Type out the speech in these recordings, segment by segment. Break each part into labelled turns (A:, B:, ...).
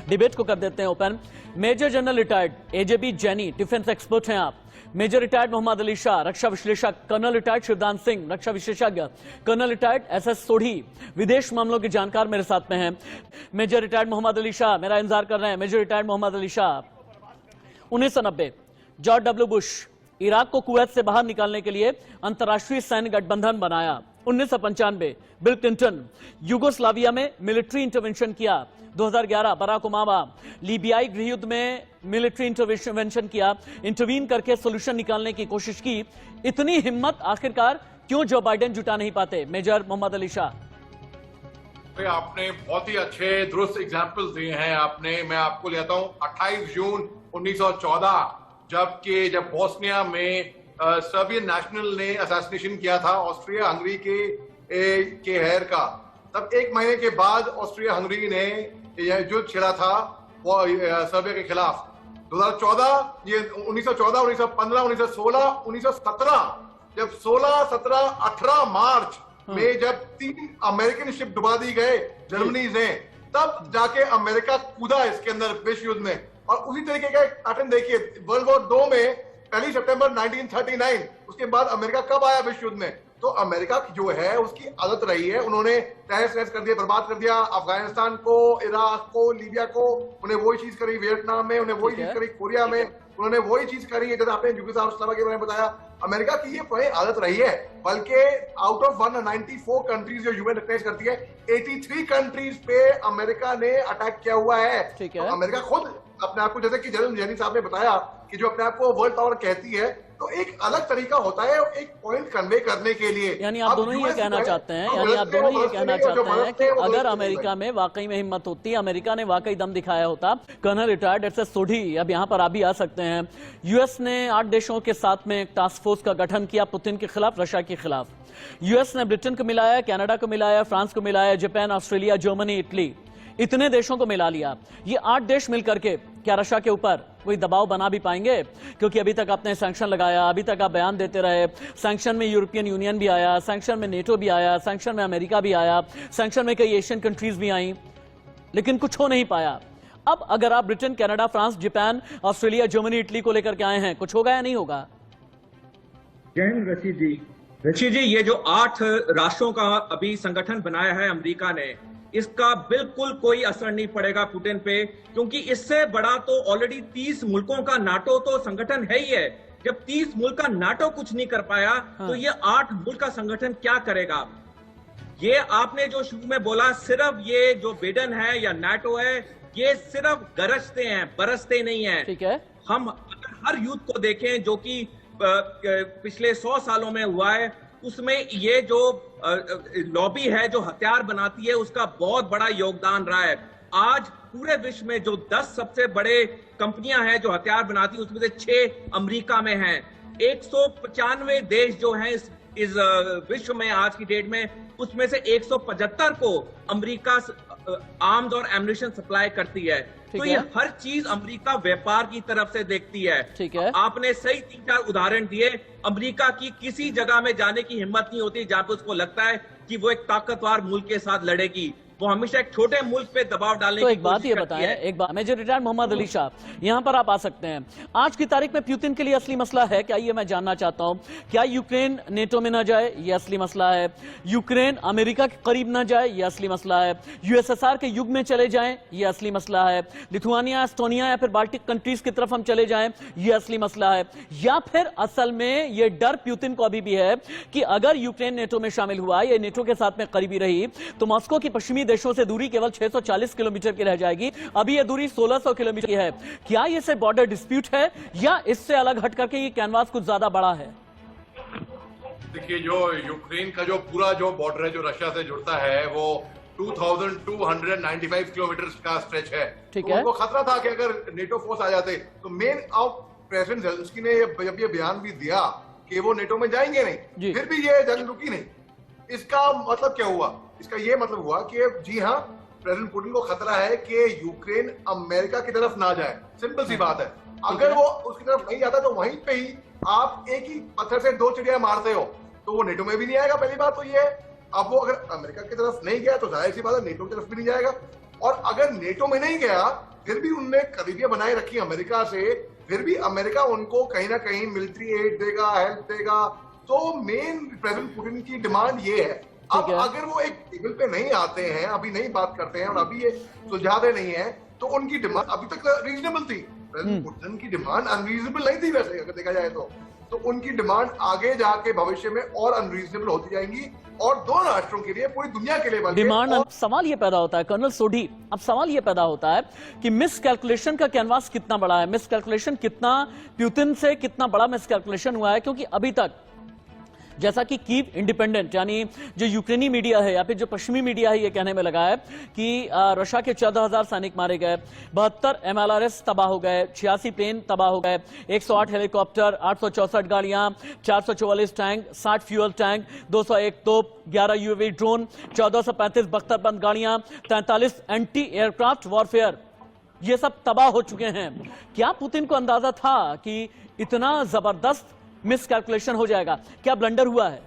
A: Debate को कर देते हैं open. Major general retired एजेबी Jaini, defence expert हैं आप। मेजर रिटायर्ड मोहम्मद अली शाह, रक्षा विश्लेषक। कर्नल रिटायर्ड शिवदान सिंह, रक्षा विशेषज्ञ। कर्नल रिटायर्ड एसएस सोढ़ी, विदेश मामलों के जानकार मेरे साथ में हैं। मेजर रिटायर्ड मोहम्मद अली शाह मेरा इंतजार कर रहे हैं। Major retired Mohammad Ali Shah, 1990 George W Bush Iraq को कुवैत से बाहर निकालने के लिए अंतर्राष्ट्रीय सैन्य गठबंधन बनाया। 1995 बिल क्लिंटन यूगोस्लाविया में मिलिट्री इंटरवेंशन किया। 2011 बराक ओबामा लीबियाई गृहयुद्ध में मिलिट्री इंटरवेंशन किया, इंटरवीन करके सोल्यूशन निकालने की कोशिश की। इतनी हिम्मत आखिरकार क्यों जो बाइडेन जुटा नहीं पाते? मेजर मोहम्मद अली शाह।
B: आपने बहुत ही अच्छे दुरुस्त एग्जाम्पल्स दिए हैं। मैं आपको लेता हूं 28 जून 1914 जब बोस्निया में सर्बियन नेशनल ने असैसिनेशन किया था ऑस्ट्रिया हंगरी के हेयर का, तब एक महीने के बाद ऑस्ट्रिया हंगरी ने युद्ध छेड़ा था सर्बिया के खिलाफ। 2014, ये 1914, 1915, 1916, 1917, जब 16, 17, 18 मार्च में जब 3 अमेरिकन शिप डुबा दी गए जर्मनी ने, तब जाके अमेरिका कूदा इसके अंदर विश्व युद्ध में। और उसी तरीके का पैटर्न देखिए वर्ल्ड वॉर 2 में 1 सितंबर 1939, उसके बाद अमेरिका कब आया विश्व युद्ध में? तो अमेरिका जो है उसकी आदत रही है, उन्होंने तहस कर दिया, बर्बाद कर दिया अफगानिस्तान को, इराक को, लीबिया को, उन्हें वही चीज करी वियतनाम में, उन्हें वही चीज करी कोरिया में, उन्होंने वही चीज करी है जैसे आपने यूगोस्लाविया के बारे में बताया। अमेरिका की ये पुरानी आदत रही है, बल्कि आउट ऑफ 194 कंट्रीज जो यूएन रिकॉग्नाइज करती है, 83 कंट्रीज पे अमेरिका ने अटैक किया हुआ है।
A: ठीक है।
B: तो अमेरिका खुद अपने आप को, जैसे कि जनरल जैनी साहब ने बताया कि जो अपने आप को वर्ल्ड पावर कहती है, तो एक अलग तरीका होता है एक पॉइंट कन्वे करने के लिए।
A: यानी आप दोनों ये कहना चाहते हैं, कि अगर अमेरिका में वाकई में हिम्मत होती, अमेरिका ने वाकई दम दिखाया होता। कर्नल रिटायर्ड एसएस सोढ़ी, अब यहां पर आप भी आ सकते हैं। यूएस ने 8 देशों के साथ में एक टास्क फोर्स का गठन किया पुतिन के खिलाफ, रशिया के खिलाफ। यूएस ने ब्रिटेन को मिलाया, कनाडा को मिलाया, फ्रांस को मिलाया, जापान, ऑस्ट्रेलिया, जर्मनी, इटली, इतने देशों को मिला लिया। ये 8 देश मिलकर के क्या रशिया के ऊपर कोई दबाव बना भी पाएंगे? क्योंकि अभी तक आपने सैंक्शन लगाया, अभी तक आप बयान देते रहे, सैंक्शन में यूरोपियन यूनियन भी आया, सैंक्शन में नेटो भी आया, सैंक्शन में अमेरिका भी आया, सैंक्शन में कई एशियन कंट्रीज भी आई, लेकिन कुछ हो नहीं पाया। अब अगर आप Britain, Canada, France, Japan, Australia, Germany, Italy को लेकर के आए हैं, कुछ होगा या नहीं होगा?
C: ऋषि जी, ये जो 8 राष्ट्रों का अभी संगठन बनाया है अमेरिका ने, इसका बिल्कुल कोई असर नहीं पड़ेगा पुतिन पे, क्योंकि इससे बड़ा तो ऑलरेडी 30 मुल्कों का नाटो तो संगठन है ही है। जब 30 मुल्क का नाटो कुछ नहीं कर पाया, तो ये 8 मुल्क का संगठन क्या करेगा? ये आपने जो शुरू में बोला, सिर्फ ये जो बिडेन है या नाटो है, ये सिर्फ गरजते हैं, बरसते नहीं है।
A: ठीक है।
C: हम अगर हर युद्ध को देखें जो कि पिछले 100 सालों में हुआ है, उसमें ये जो लॉबी है जो हथियार बनाती है, उसका बहुत बड़ा योगदान रहा है। आज पूरे विश्व में जो 10 सबसे बड़े कंपनियां हैं जो हथियार बनाती है, उसमें से 6 अमेरिका में हैं। 195 देश जो हैं इस विश्व में आज की डेट में, उसमें से 175 को अमेरिका आर्म्स और एम्युनिशन सप्लाई करती है। तो ये हर चीज अमेरिका व्यापार की तरफ से देखती है।
A: ठीक है।
C: आपने सही 3-4 उदाहरण दिए। अमेरिका की किसी जगह में जाने की हिम्मत नहीं होती जहां पे उसको लगता है कि वो एक ताकतवर मुल्क के साथ लड़ेगी। वो हमेशा एक छोटे मुल्क पे दबाव डालने
A: तो
C: की
A: एक बात ये बताएं, एक बात, मेजर रिटायर्ड मोहम्मद अली शाह, यहां पर आप आ सकते हैं। आज की तारीख में पुतिन के लिए असली मसला है क्या, ये मैं जानना चाहता हूं। क्या यूक्रेन नेटो में ना जाए, ये असली मसला है? यूक्रेन अमेरिका के करीब ना जाए, ये असली मसला है? यूएसएसआर के युग में चले जाएं, ये असली मसला है? लिथुआनिया, एस्टोनिया या फिर बाल्टिक कंट्रीज की तरफ हम चले जाएं, ये असली मसला है? या फिर असल में ये डर पुतिन को अभी भी है कि अगर यूक्रेन नेटो में शामिल हुआ, ये नेटो के साथ में करीबी रही, तो मॉस्को की पश्चिमी देशों से दूरी केवल 640 किलोमीटर की रह जाएगी। अभी ये दूरी 1600 किलोमीटर की है। क्या ये सिर्फ बॉर्डर डिस्प्यूट है या इससे अलग हट करके ये कैनवास कुछ ज्यादा बड़ा है?
B: देखिए, जो यूक्रेन का जो पूरा जो बॉर्डर है जो रशिया से जुड़ता है, वो 2295 किलोमीटर का स्ट्रेच है।
A: ठीक
B: है।
A: है।
B: उनको खतरा था कि अगर नेटो फोर्स आ जाते, तो मेन ऑफ प्रेसिडेंट ज़ेलेंस्की ने जब ये बयान भी दिया कि वो नेटो में जाएंगे नहीं, फिर भी ये जंग रुकी नहीं। इसका मतलब क्या हुआ? इसका ये मतलब हुआ कि जी हाँ, प्रेसिडेंट पुतिन को खतरा है कि यूक्रेन अमेरिका की तरफ ना जाए। सिंपल सी बात है। अगर वो उसकी तरफ नहीं जाता, तो वहीं पे ही आप एक ही पत्थर से 2 चिड़िया मारते हो, तो वो नेटो में भी नहीं आएगा। पहली बात तो ये, अब वो अगर अमेरिका की तरफ नहीं गया, तो जाहिर सी बात है नेटो की तरफ भी नहीं जाएगा। और अगर नेटो में नहीं गया, फिर भी उनने करीबियां बनाए रखी अमेरिका से, फिर भी अमेरिका उनको कहीं ना कहीं मिलिट्री एड देगा, हेल्प देगा। तो मेन प्रेसिडेंट पुतिन की डिमांड ये है। अब अगर वो एक टेबल पे नहीं आते हैं, अभी नहीं बात करते हैं और अभी ये सुलझाते नहीं है, तो उनकी डिमांड अभी तक रीजनेबल थी। प्रेसिडेंट पुतिन की डिमांड अनरीजनेबल नहीं थी वैसे अगर देखा जाए तो उनकी डिमांड आगे जाके भविष्य में और अनरीजनेबल होती जाएंगी, और दो राष्ट्रों के लिए, पूरी दुनिया के लिए
A: डिमांड। अब सवाल ये पैदा होता है कर्नल सोढ़ी, अब सवाल ये पैदा होता है कि मिस कैलकुलेशन का कैनवास कितना बड़ा है, मिस कैलकुलेशन कितना, पुतिन से कितना बड़ा मिस कैलकुलेशन हुआ है। क्योंकि अभी तक जैसा कि कीव इंडिपेंडेंट यानी जो यूक्रेनी मीडिया है या फिर जो पश्चिमी मीडिया है ये कहने में लगा है कि रशिया के 14,000 सैनिक मारे गए, 72 MLRS तबाह हो गए, 86 प्लेन तबाह हो गए, 108 हेलीकॉप्टर, 864 गाड़ियां, 444 टैंक, 60 फ्यूल टैंक, 201 तोप, 11 UAV ड्रोन, 1435 बख्तरबंद गाड़ियां, 43 एंटी एयरक्राफ्ट वॉरफेयर, ये सब तबाह हो चुके हैं। क्या पुतिन को अंदाजा था कि इतना जबरदस्त मिस कैलकुलेशन हो जाएगा? क्या ब्लंडर हुआ है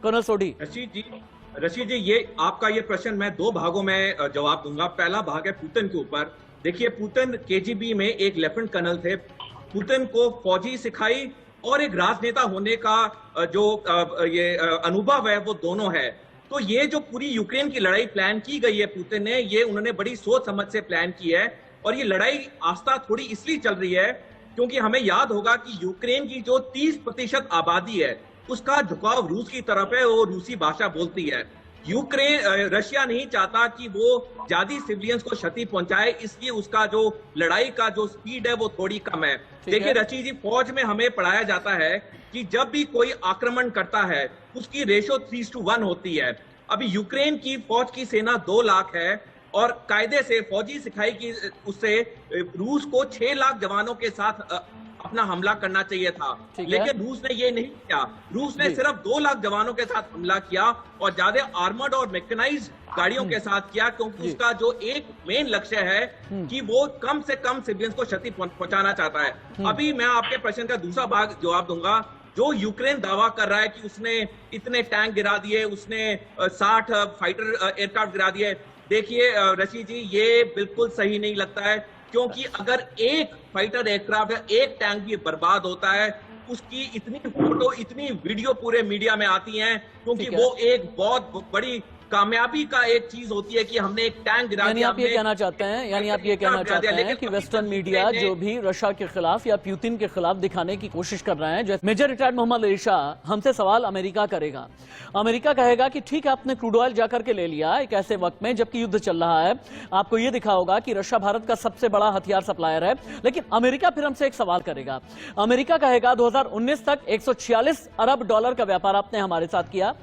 A: कर्नल सोढ़ी?
C: रशीद जी, ये आपका ये प्रश्न मैं दो भागों में जवाब दूंगा। पहला भाग है पुतिन के ऊपर। देखिए, पुतिन KGB में एक लेफ्टिनेंट कर्नल थे। पुतिन को फौजी सिखाई और एक राजनेता होने का जो ये अनुभव है वो दोनों है। तो ये जो पूरी यूक्रेन की लड़ाई प्लान की गई है पुतिन ने, ये उन्होंने बड़ी सोच समझ से प्लान की है। और ये लड़ाई आस्था थोड़ी इसलिए चल रही है क्योंकि हमें याद होगा कि यूक्रेन की जो 30% आबादी है उसका झुकाव रूस की तरफ है, वो रूसी भाषा बोलती है। रशिया नहीं चाहता कि वो ज्यादा सिविलियंस को क्षति पहुंचाए, इसलिए उसका जो लड़ाई का जो स्पीड है वो थोड़ी कम है। देखिए रशीद जी, फौज में हमें पढ़ाया जाता है कि जब भी कोई आक्रमण करता है उसकी रेशो 3:1 होती है। अभी यूक्रेन की फौज की सेना 2 लाख है और कायदे से फौजी सिखाई की उससे रूस को 6 लाख जवानों के साथ अपना हमला करना चाहिए था, लेकिन रूस ने ये नहीं किया। रूस ने सिर्फ 2 लाख जवानों के साथ हमला किया और ज्यादा आर्मर्ड और मैकेनाइज्ड गाड़ियों के साथ किया, क्योंकि उसका जो एक मेन लक्ष्य है कि वो कम से कम सिविलियंस को क्षति पहुंचाना चाहता है। अभी मैं आपके प्रश्न का दूसरा भाग जवाब दूंगा। जो यूक्रेन दावा कर रहा है कि उसने इतने टैंक गिरा दिए, उसने 60 फाइटर एयरक्राफ्ट गिरा दिए, देखिए रशीद जी, ये बिल्कुल सही नहीं लगता है। क्योंकि अगर एक फाइटर एयरक्राफ्ट या एक टैंक भी बर्बाद होता है, उसकी इतनी फोटो, इतनी वीडियो पूरे मीडिया में आती हैं, क्योंकि वो एक बहुत बड़ी कामयाबी का एक चीज होती है कि हमने एक टैंक गिरा दिया।
A: यानी आप ये कहना चाहते हैं कि वेस्टर्न मीडिया जो भी रशिया के खिलाफ या पुतिन के खिलाफ दिखाने की कोशिश कर रहे हैं, जो मेजर रिटायर्ड मोहम्मद अली शाह हमसे सवाल अमेरिका करेगा। अमेरिका कहेगा कि ठीक है, आपने क्रूड ऑयल जाकर के ले लिया एक ऐसे वक्त में जबकि युद्ध चल रहा है, आपको ये दिखा होगा कि रशिया भारत का सबसे बड़ा हथियार सप्लायर है, लेकिन अमेरिका फिर हमसे एक सवाल करेगा। अमेरिका कहेगा 2019 तक $146 अरब का व्यापार आपने हमारे साथ किया,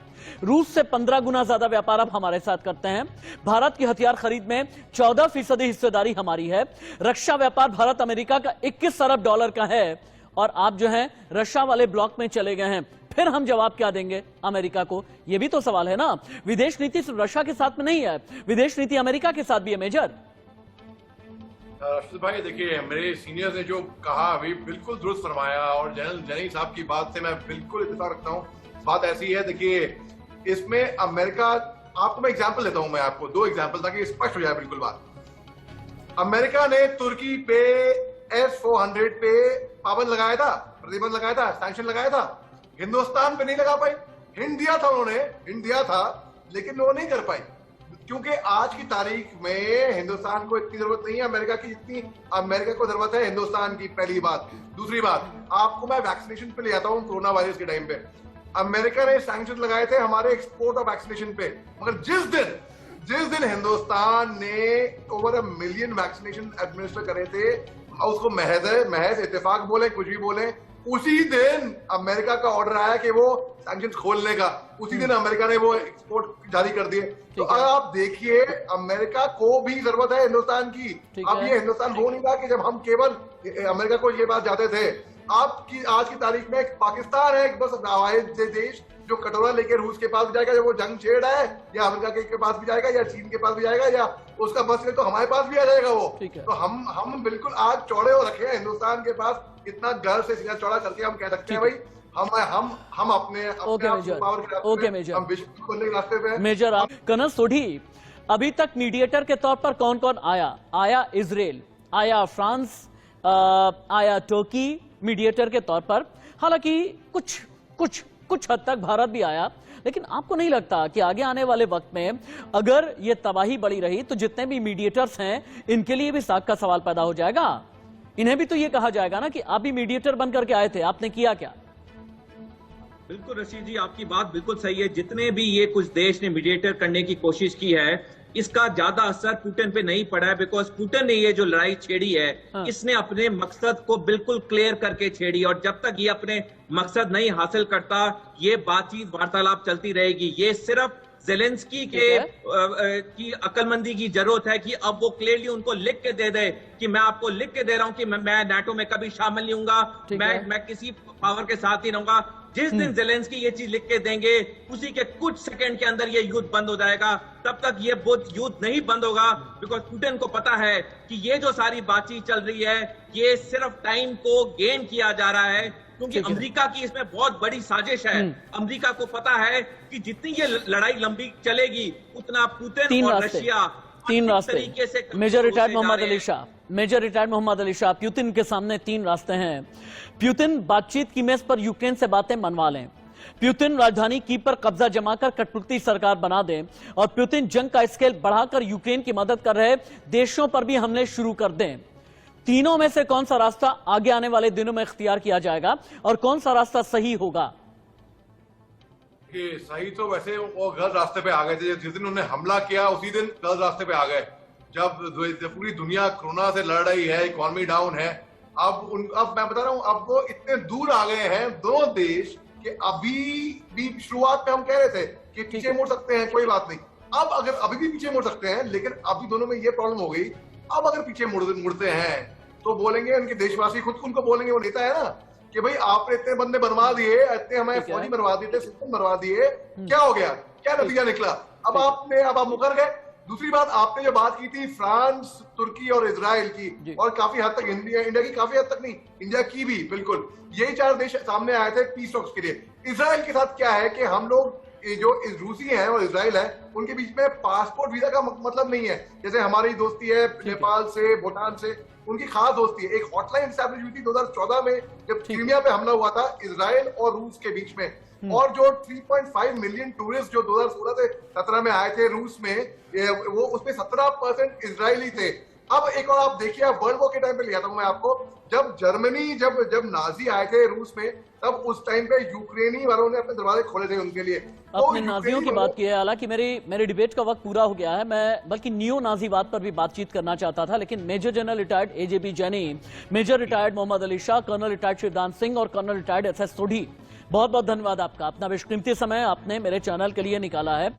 A: रूस से 15 गुना ज्यादा व्यापार आप हमारे साथ करते हैं, भारत की हथियार खरीद में 14% हिस्सेदारी हमारी है, रक्षा व्यापार भारत अमेरिका का $21 अरब का है, और आप जो हैं रशिया वाले ब्लॉक में चले गए हैं। फिर हम जवाब क्या देंगे अमेरिका को? यह भी तो सवाल है ना। विदेश नीति सिर्फ रशिया के साथ में नहीं है, विदेश नीति अमेरिका के साथ भी है। मेजर
B: रशीद भाई, देखिए, मेरे सीनियर ने जो कहा अभी बिल्कुल दुरुस्त फरमाया, और जनरल जनी साहब की बात से मैं बिल्कुल इत्तेफाक रखता हूं। बात ऐसी है, देखिए, इसमें अमेरिका, आपको मैं एग्जांपल देता हूं, मैं आपको 2 एग्जांपल ताकि स्पष्ट हो जाए बिल्कुल बात। अमेरिका ने तुर्की पे S-400 पे पाबंद लगाया था, प्रतिबंध लगाया था, सैंक्शन लगाया था। हिंदुस्तान पे नहीं लगा पाई। हिंद दिया था उन्होंने, हिंद दिया था, लेकिन वो नहीं कर पाई, क्योंकि आज की तारीख में हिंदुस्तान को इतनी जरूरत नहीं है अमेरिका की जितनी अमेरिका को जरूरत है हिंदुस्तान की। पहली बात। दूसरी बात, आपको मैं वैक्सीनेशन पे ले आता हूं। कोरोना वायरस के टाइम पे अमेरिका ने सैंक्शन लगाए थे हमारे एक्सपोर्ट ऑफ वैक्सीनेशन पे, मगर जिस दिन हिंदुस्तान ने ओवर 1 मिलियन वैक्सीनेशन एडमिनिस्टर करे थे, उसको महज इत्तेफाक बोले, कुछ भी बोले, उसी दिन अमेरिका का ऑर्डर आया कि वो सैंक्शन खोलने का। उसी दिन अमेरिका ने वो एक्सपोर्ट जारी कर दिए। तो आप देखिए, अमेरिका को भी जरूरत है हिंदुस्तान की। अब ये हिंदुस्तान हो नहीं रहा कि जब हम केवल अमेरिका को ये बात जाते थे। आपकी आज की तारीख में पाकिस्तान है बस देश जो कटोरा लेकर रूस के पास भी जाएगा जब वो जंग छेड़ है, या अमेरिका के पास भी जाएगा, या चीन के पास भी जाएगा, या उसका बस तो हमारे पास भी आ जाएगा वो। तो हम बिल्कुल आज चौड़े हो रखे हैं हिंदुस्तान के पास। इतना गर्व से सीधा चौड़ा करके हम कह सकते हैं भाई हम अपने पावर के रास्ते पे, हम विश्व को खोलने के रास्ते पे।
A: मेजर, आप कर्नल सोढ़ी, अभी तक मीडिएटर के तौर पर कौन कौन आया? आया इजराइल, आया फ्रांस, आया तुर्की मीडिएटर के तौर पर। हालांकि कुछ हद तक भारत भी आया, लेकिन आपको नहीं लगता कि आगे आने वाले वक्त में अगर ये तबाही बढ़ी रही तो जितने भी मीडिएटर्स हैं इनके लिए भी साख का सवाल पैदा हो जाएगा? इन्हें भी तो ये कहा जाएगा ना कि आप भी मीडिएटर बन करके आए थे, आपने किया क्या?
C: बिल्कुल रशीद जी, आपकी बात बिल्कुल सही है। जितने भी ये कुछ देश ने मीडिएटर करने की कोशिश की है, इसका ज्यादा असर पुतिन पे नहीं पड़ा है, बिकॉज पुतिन ने ये जो लड़ाई छेड़ी है, इसने अपने मकसद को बिल्कुल क्लियर करके छेड़ी, और जब तक ये अपने मकसद नहीं हासिल करता, ये बातचीत वार्तालाप चलती रहेगी। ये सिर्फ ज़ेलेंस्की की अक्लमंदी की जरूरत है कि अब वो क्लियरली उनको लिख के दे दे कि मैं आपको लिख के दे रहा हूं कि मैं नाटो में कभी शामिल नहीं होऊंगा, मैं किसी पावर के साथ ही रहूंगा। जिस दिन ज़ेलेंस्की ये चीज लिख के देंगे, उसी के कुछ सेकंड के अंदर ये युद्ध बंद हो जाएगा। तब तक ये युद्ध नहीं बंद होगा, बिकॉज पुतिन को पता है कि ये जो सारी बातचीत चल रही है, ये सिर्फ टाइम को गेन किया जा रहा है, क्योंकि अमेरिका की इसमें बहुत बड़ी साजिश है। अमेरिका को पता है कि जितनी ये लड़ाई लंबी चलेगी, उतना पुतिन और रशिया
A: तीन रास्ते। Major retired Mohammad Ali Shah, major retired Mohammad Ali Shah, Putin के सामने तीन रास्ते हैं। पुतिन बातचीत की मेज पर यूक्रेन से बातें मनवा लें, पुतिन राजधानी कीव पर कब्जा जमाकर कठपुतली सरकार बना दें, और पुतिन जंग का स्केल बढ़ाकर यूक्रेन की मदद कर रहे देशों पर भी हमले शुरू कर दें। तीनों में से कौन सा रास्ता आगे आने वाले दिनों में इख्तियार किया जाएगा और कौन सा रास्ता सही होगा?
B: सही तो वैसे वो गलत रास्ते पे आ गए थे। जिस दिन उन्होंने हमला किया उसी दिन गलत रास्ते पे आ गए। जब पूरी दुनिया कोरोना से लड़ रही है, इकोनॉमी डाउन है, अब मैं बता रहा हूँ, अब वो इतने दूर आ गए हैं दोनों देश कि अभी भी शुरुआत में हम कह रहे थे कि पीछे मुड़ सकते हैं, कोई बात नहीं। अब अगर अभी भी पीछे मुड़ सकते हैं, लेकिन अभी दोनों में ये प्रॉब्लम हो गई, अब अगर पीछे मुड़ते हैं तो बोलेंगे उनके देशवासी खुद उनको बोलेंगे, वो नेता है ना, कि भाई आपने इतने बंदे बनवा दिए, इतने हमें फौजी बनवा दिए थे, सिस्टम बनवा दिए, क्या हो गया, क्या नतीजा निकला? अब आप मुकर गए। दूसरी बात, आपने जो बात की थी फ्रांस, तुर्की और इजराइल की, और काफी हद तक इंडिया की, काफी हद तक नहीं, इंडिया की भी बिल्कुल, यही चार देश सामने आए थे पीस टॉक्स के लिए। इजराइल के साथ क्या है कि हम लोग जो रूसी हैं और इजराइल है, उनके बीच में पासपोर्ट वीजा का मतलब नहीं है। जैसे हमारी दोस्ती है नेपाल से, भूटान से, उनकी खास दोस्ती है। एक हॉटलाइन स्टैब्लिश हुई थी 2014 में जब क्रीमिया पे हमला हुआ था इजराइल और रूस के बीच में, और जो 3.5 मिलियन टूरिस्ट जो 2016 से 17 में आए थे रूस में, वो उसमें 17% इजरायली थे। अब एक और आप देखिए, वर्ल्ड वॉर के टाइम पे लिया था मैं आपको, जब जर्मनी जब नाजी आए थे रूस में, तब उस टाइम पे यूक्रेनी वालों ने अपने दरवाजे खोले थे उनके लिए।
A: अपने नाजियों की बात की है। हालांकि मेरी डिबेट का वक्त पूरा हो गया है, मैं बल्कि नियो नाजीवाद पर भी बातचीत करना चाहता था, लेकिन major general retired एजेबी Jaini, major retired Mohammad Ali Shah, colonel retired Shivdan Singh और कर्नल रिटायर्ड एसएस सोढ़ी, बहुत बहुत धन्यवाद आपका। अपना बेशकीमती समय आपने मेरे चैनल के लिए निकाला है।